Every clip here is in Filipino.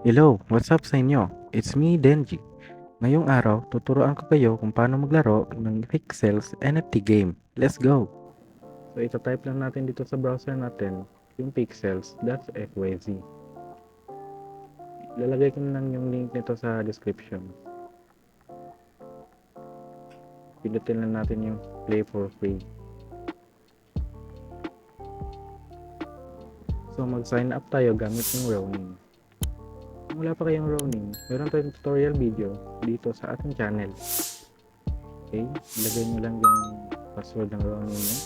Hello, what's up sa inyo? It's me, Denji. Ngayong araw, tuturuan ko kayo kung paano maglaro ng Pixels NFT game. Let's go! So, ito-type lang natin dito sa browser natin yung pixels.fyz. Lalagay ko na lang yung link nito sa description. Pindutin lang natin yung play for free. So, mag-sign up tayo gamit yung Ronin. Kung wala pa kayong Ronin, meron tayong tutorial video dito sa ating channel. Okay? Ilagay nyo lang yung password ng Ronin nyo.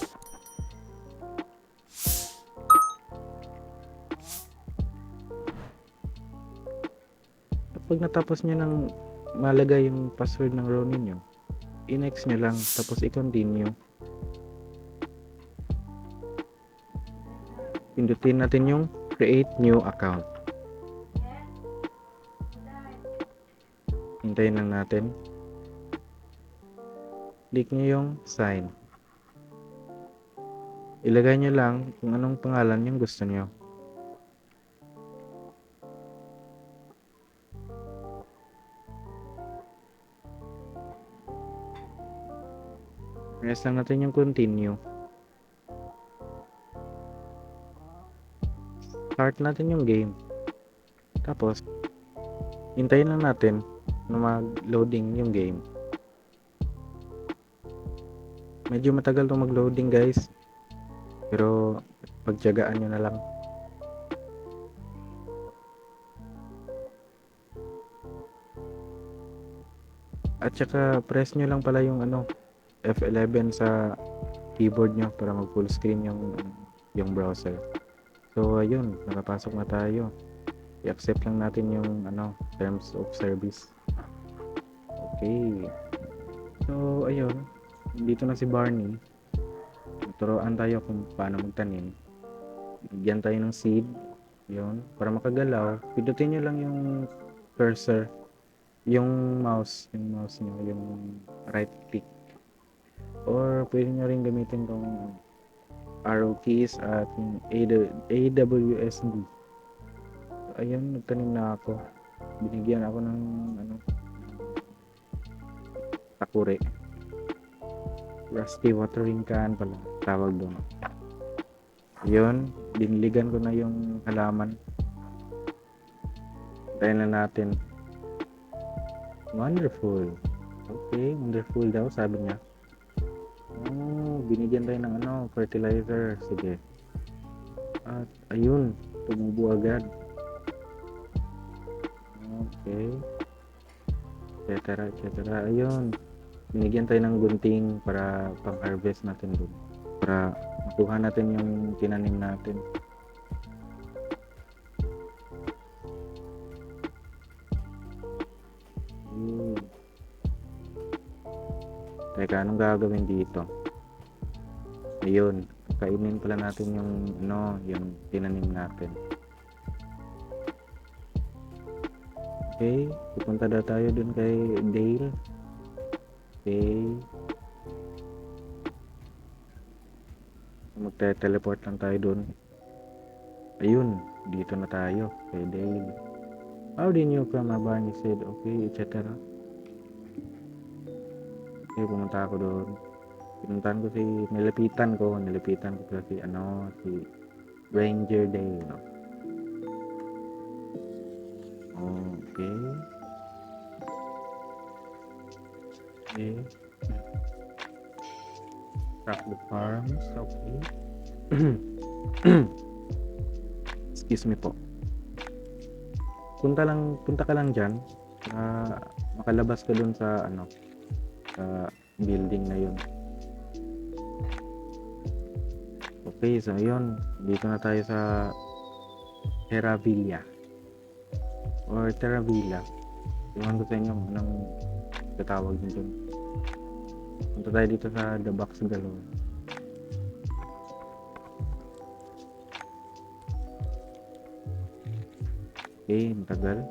Pag natapos nyo ng malagay yung password ng Ronin nyo, i-next nyo lang tapos i-continue. Pindutin natin yung create new account. Hintayin lang natin. Click nyo yung sign. Ilagay nyo lang kung anong pangalan yung gusto nyo. Press lang natin yung continue. Start natin yung game. Tapos, hintayin lang natin na mag-loading yung game. Medyo matagal itong mag-loading guys. Pero, pagtiyagaan nyo na lang. At saka, press nyo lang pala yung F11 sa keyboard nyo para mag full screen yung browser. So ayun, nakapasok na tayo. I-accept lang natin yung terms of service. Okay. So ayun, dito na si Barney. Turuan tayo kung paano magtanim. Bigyan tayo ng seed. Yun, para makagalaw, pindutin nyo lang yung cursor, yung mouse nyo, yung right click. Or pwede nyo rin gamitin tong arrow keys at yung AWSD. Ayun, nagtanim na ako. Binigyan ako ng takure. Rusty watering can pala tawag doon. Ayun, diniligan ko na yung halaman. Tayo na natin. Wonderful. Okay, wonderful daw sabi niya. Oh, binigyan tayo ng fertilizer. Sige. At ayun, tumubo agad. Okay. Etc. Ayun. Binigyan tayo ng gunting para pang-harvest natin dun. Para makuha natin yung tinanim natin. Teka, anong gagawin dito? Ayun, kainin pala natin yung tinanim natin. Okay, pupunta daw tayo dun kay Dale. Okay. Magte-teleport lang tayo dun. Ayun, dito na tayo kay Dale. How do you know from Barney said, okay, etc. Okay, pumunta ako doon. Pinuntahan ko nilipitan ko pala si Ranger Dale. Okay. Okay. Track the farms. Okay. Excuse me po. Punta ka lang dyan. Makalabas ka dun sa sa building na yun. Okay, so yun. Dito na tayo sa Terravilla. Or Terravilla. Iwan ko sa inyo anong tatawag nyo dun. Punta tayo dito sa The Box Galore. Okay, matagal.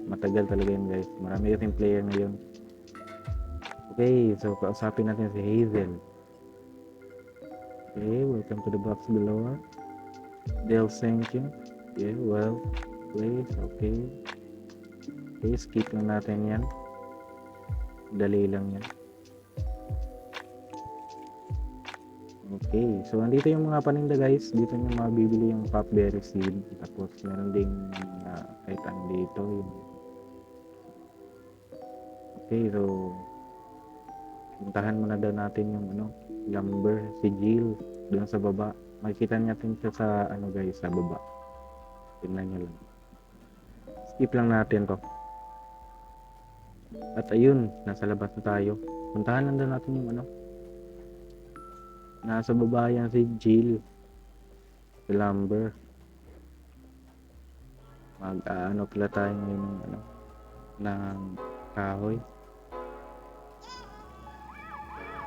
Matagal talaga yun guys. Marami rin player ngayon. Okay, so kausapin natin si Hazel. Okay, welcome to The Box Galore. Dale thank you. Yeah, well, Please, okay. Okay, skip lang natin yan. Dali lang yan. Okay, so andito yung mga paninda guys. Dito nyo mabibili yung popberry seed. Tapos meron ding kahit ano dito. Okay, so puntahan muna daw natin yung lumber, si Jill, doon sa baba. Makikita natin siya sa guys, sa baba. Tingnan nyo lang. Skip lang natin to. At ayun, nasa labas na tayo. Puntahan lang daw natin yung nasa baba yan si Jill. Si lumber. Pala tayo ngayon ng kahoy.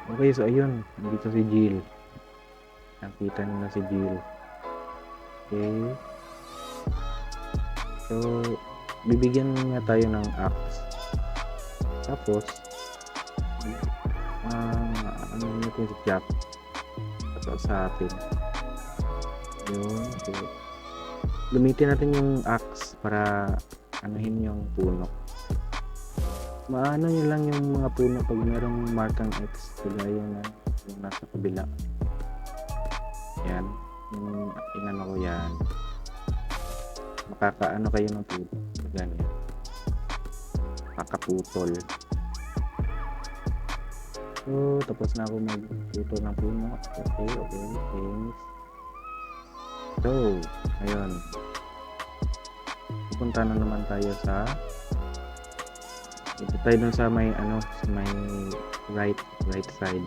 Okay, so ayun, dito si Jill. Nakita nyo na si Jill. Okay. So, bibigyan niya tayo ng axe. Tapos, natin si Jack. Tapos sa atin. Yun. So, gamitin natin yung axe para anuhin yung puno. Maano nyo lang yung mga puno pag merong markang X. Kagaya na yung nasa kabila. Yan. Yung inano ko yan. Makakaano kayo ng puno. Ganyan. Makakaputol. So, tapos na ako magputol ng puno. Okay, thanks. So, ayun. Pupunta na naman tayo sa ito tayo dun sa may sa may right side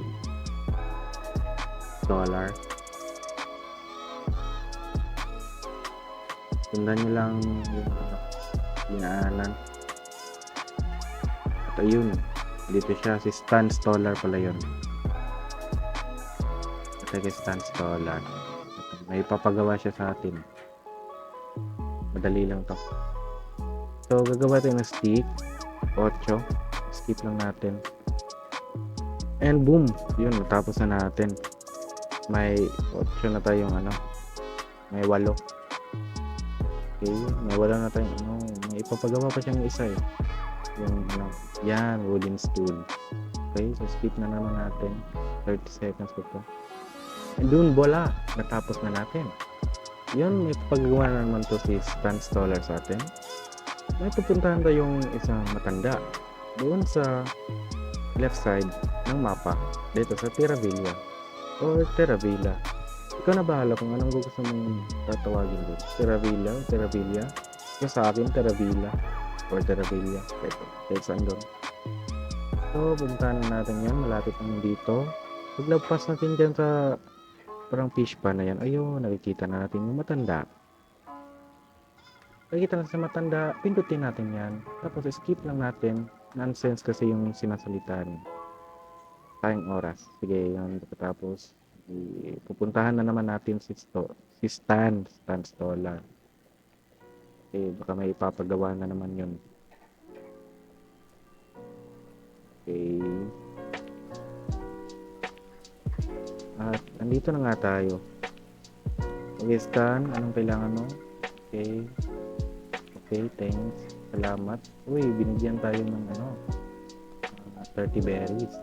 dollar. Sundan nyo lang yung dinaanan. At ayun, dito siya, si Stan Stolar pala yun. Ito kay Stan Stolar. May papagawa siya sa atin. Madali lang to. So, gagawa tayo ng stick. 8. Skip lang natin. And boom! Yun, natapos na natin. May 8 na tayong may 8. Okay, may 8 na tayong may ipapagawa pa siyang isa eh. Yung yan, wooden stool. Okay, so skip na naman natin. 30 seconds ko to. And dun, bola! Natapos na natin. Yun, may paggawa na naman to si Stan Stolar sa atin. May pupuntahan tayong isang matanda doon sa left side ng mapa dito sa Terravilla or Terravilla. Ikaw na bahala kung anong gusto mong tatawagin doon. Terravilla o Terravilla. Yung sa akin, Terravilla or Terravilla. Kahit saan doon. So, pupuntahan natin yan. Malapit naman dito. Paglagpas natin dyan sa parang fish pan na yan. Ayun, nakikita na natin yung matanda. Nakikita na sa matanda, pindutin natin yan. Tapos skip lang natin. Nonsense kasi yung sinasalita niya. Tayong oras. Sige, yun. Tapos, pupuntahan na naman natin si Stan Stolar. Okay, baka may ipapagawa na naman yun. Okay. At andito na nga tayo. Okay, Stan, anong kailangan mo? Okay. Okay, thanks. Salamat. Uy, binigyan tayo ng 30 berries.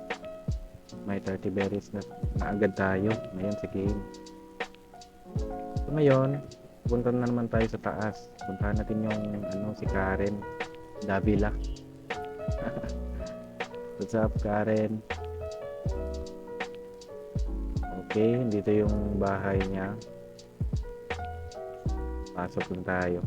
May 30 berries na agad tayo ngayon sa game. So ngayon, punta na naman tayo sa taas. Puntahan natin yung si Karen Davila. What's up, Karen? Okay, dito yung bahay niya. Pasok lang tayo.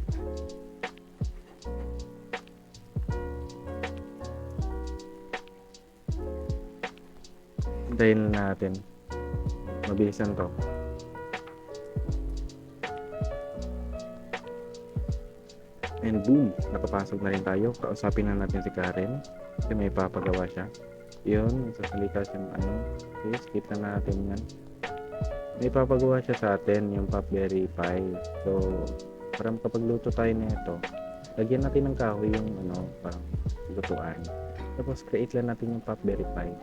Hintayin natin. Mabilisan to. And boom! Nakapasok na rin tayo. Kausapin na natin si Karen. Kasi may papagawa siya. Yun, nagsasalita siya ng Okay, skip na natin yan. May papagawa siya sa atin, yung popberry pie. So, parang kapag luto tayo nito, lagyan natin ng kahoy yung parang lutuan. Tapos, create lang natin yung popberry pie.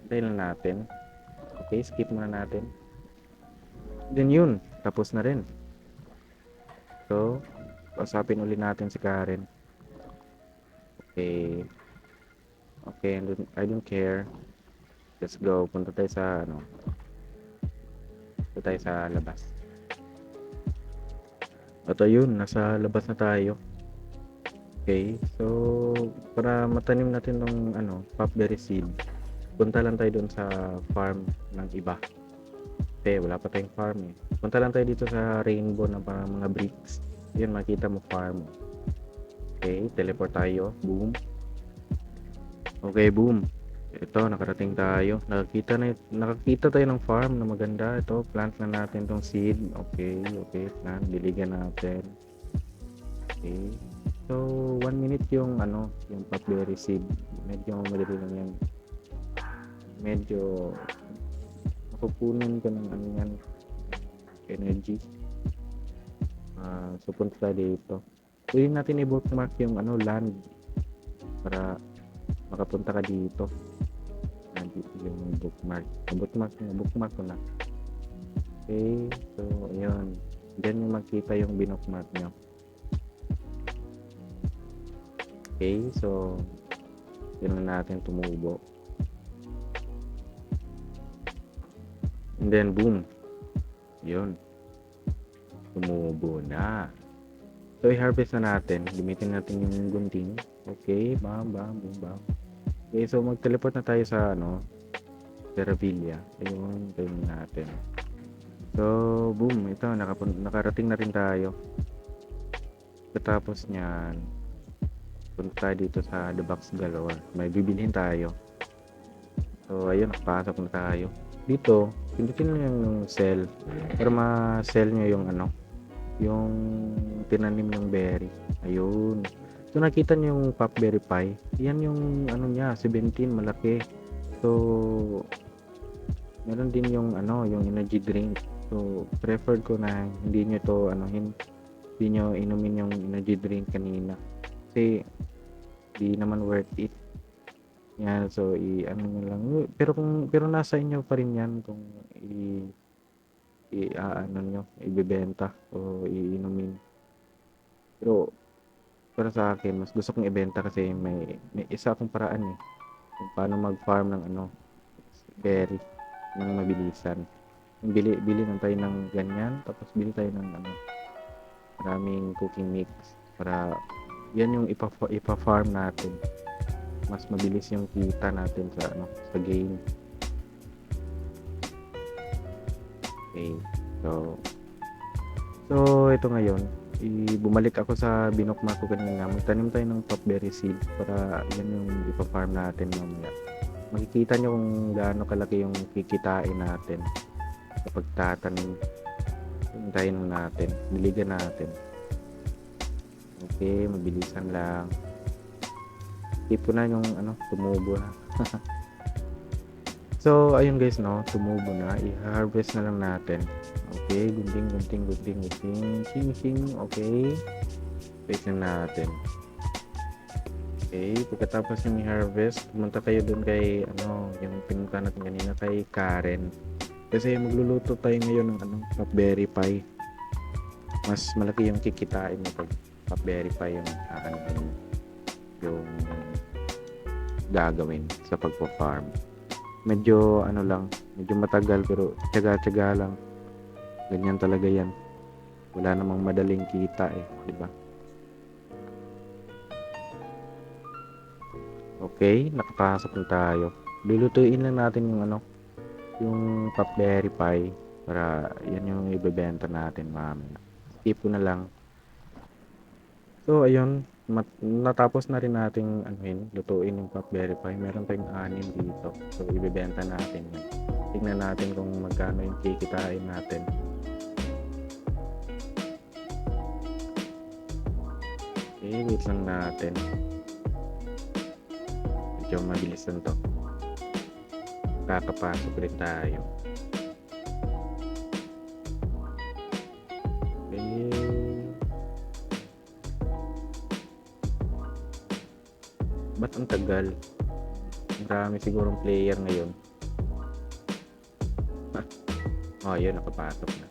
Dahil natin. Okay, skip muna natin. Then yun, tapos na rin. So, Kausapin uli natin si Karen. Okay. Okay, I don't care. Let's go. Punta tayo sa ano. Punta tayo sa labas. At ayun, nasa labas na tayo. Okay. So, para matanim natin tong ano, popberry seed, punta lang tayo doon sa farm ng iba. Okay, wala pa tayong farm eh. Punta lang tayo dito sa rainbow na parang mga bricks. Yun, makita mo farm. Okay, teleport tayo. Boom. Okay, boom. Ito, nakarating tayo. Nakakita tayo ng farm na maganda. Ito, plant na natin tong seed. Okay, okay, plant. Diligan natin. Okay. So, 1 minute yung ano, yung popberry seed. Medyo madali lang yan. Medyo mapupunan ka ng ano yan, energy. So, punta tayo dito. Pwede natin i-bookmark yung ano, land para makapunta ka dito. Nandito yung bookmark. Bookmark ko na. Okay, so ayun. Diyan yung makita yung binookmark nyo. Okay, so yun na natin tumubo. And then boom. Yun. Tumubo na. So i-harvest na natin. Gamitin natin yung gunting. Okay, bam, bam, boom, bam. Okay, so mag-teleport na tayo sa ano, Terravilla. Ayun, tayo natin. So, boom, ito, nakarating na rin tayo. Katapos niyan, punta tayo dito sa The Box Galore. May bibilhin tayo. So, ayun, nakapasok na tayo. Dito, pindutin nyo yung sell para ma-sell nyo yung ano, yung tinanim yung berry. Ayun. So, nakita nyo yung popberry pie. Yan yung ano niya, 17, malaki. So, meron din yung ano, yung energy drink. So, preferred ko na hindi nyo to ano, hindi nyo inumin yung energy drink kanina. Kasi, di naman worth it. Yan, so ano nyo lang. Pero nasa inyo pa rin yan kung ano nyo, ibebenta o iinumin. Pero, para sa akin, mas gusto kong ibenta kasi may isa akong paraan eh. Kung paano mag-farm ng ano, berry, ng mabilisan. Bili lang tayo ng ganyan, tapos bili tayo ng ano, maraming cooking mix para yan yung ipa-farm natin. Mas mabilis yung kita natin sa ano, sa game. Okay. So ito ngayon, bumalik ako sa binookmark ko kanina. Magtanim tayo ng popberry seed para yan yung ipa-farm natin mamaya. Makikita nyo kung gaano kalaki yung kikitain natin kapag tatanim. Hintayin natin, diligan natin. Okay, mabilisan lang. Skip ko na yung ano, tumubo na. So, ayun guys, no, tumubo na. I-harvest na lang natin. Okay, gunting. Sing. Okay. Wait na natin. Okay, pagkatapos yung i-harvest, pumunta kayo dun kay, ano, yung pinunta natin kanina, kay Karen. Kasi magluluto tayo ngayon ng ano, popberry pie. Mas malaki yung kikitain mo pag popberry pie yung yung gagawin sa pagpo-farm. Medyo ano lang, medyo matagal pero tiyaga-tiyaga lang. Ganyan talaga yan. Wala namang madaling kita eh, di ba? Okay, nakapasok na tayo. Lulutuin lang natin yung ano, yung popberry pie para yan yung ibebenta natin mamaya. Skip ko na lang. So ayun, natapos na rin nating lutuin yung popberry pie. Meron tayong 6 dito. So ibebenta natin yan. Tingnan natin kung magkano yung kikitain natin. Okay, wait lang natin. Medyo mabilisan to. Kakapasok rin tayo. Ba't ang tagal? Marami sigurong player ngayon. Oh, yun, nakapasok na.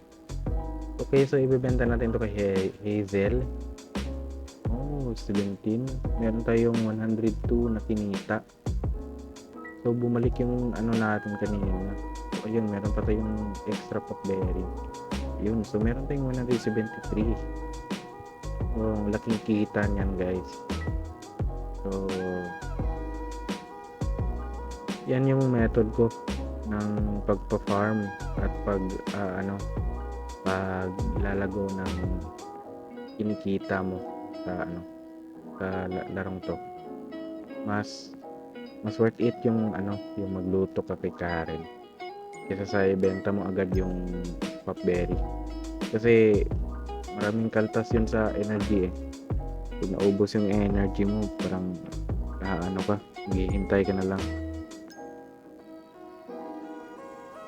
Okay, so ibebenta natin to kay Hazel. Oh, 17. Meron tayong 102 na kinita. So, bumalik yung ano natin kanina. So, ayun, meron pa tayong extra potberry. Yun, so meron tayong 173. So, ang laking kita niyan, guys. So, yan yung method ko ng pagpa-farm at paglalago ng kinikita mo sa larong to. Mas worth it yung yung magluto ka kay Karen kaysa sa ibenta mo agad yung popberry. Kasi maraming kaltas yun sa energy eh. Pag naubos yung energy mo, parang maghihintay ka na lang.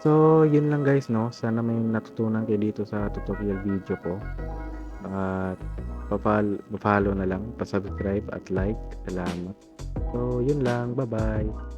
So, yun lang guys, no? Sana may natutunan kayo dito sa tutorial video ko. At pa-follow na lang, pa-subscribe at like. Salamat. So, yun lang. Bye-bye.